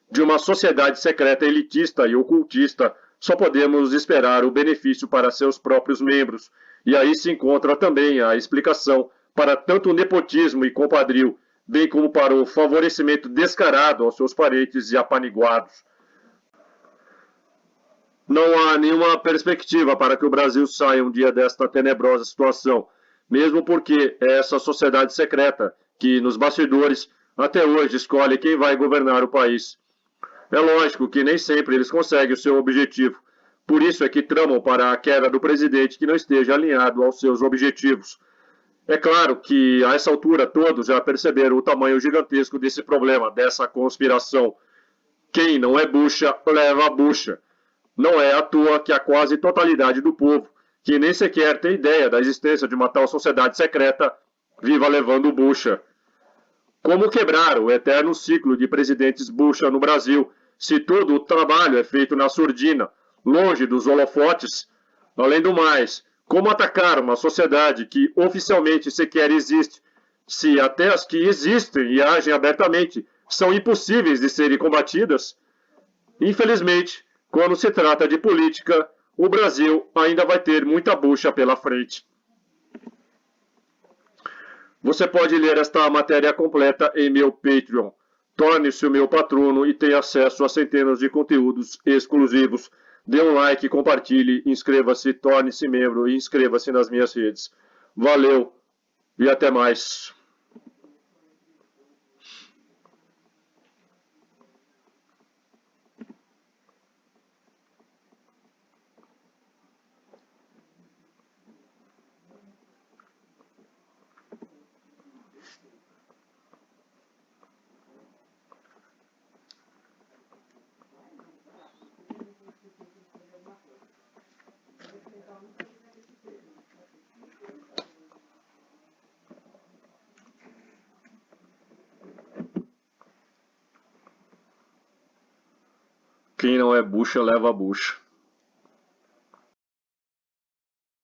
De uma sociedade secreta elitista e ocultista, só podemos esperar o benefício para seus próprios membros, e aí se encontra também a explicação para tanto nepotismo e compadrio, bem como para o favorecimento descarado aos seus parentes e apaniguados. Não há nenhuma perspectiva para que o Brasil saia um dia desta tenebrosa situação, mesmo porque é essa sociedade secreta que, nos bastidores, até hoje escolhe quem vai governar o país. É lógico que nem sempre eles conseguem o seu objetivo, por isso é que tramam para a queda do presidente que não esteja alinhado aos seus objetivos. É claro que, a essa altura, todos já perceberam o tamanho gigantesco desse problema, dessa conspiração. Quem não é bucha, leva a bucha. Não é à toa que a quase totalidade do povo, que nem sequer tem ideia da existência de uma tal sociedade secreta, viva levando bucha. Como quebrar o eterno ciclo de presidentes bucha no Brasil, se todo o trabalho é feito na surdina, longe dos holofotes? Além do mais, como atacar uma sociedade que oficialmente sequer existe, se até as que existem e agem abertamente são impossíveis de serem combatidas? Infelizmente, quando se trata de política, o Brasil ainda vai ter muita bucha pela frente. Você pode ler esta matéria completa em meu Patreon. Torne-se o meu patrono e tenha acesso a centenas de conteúdos exclusivos. Dê um like, compartilhe, inscreva-se, torne-se membro e inscreva-se nas minhas redes. Valeu e até mais. Quem não é bucha, leva bucha.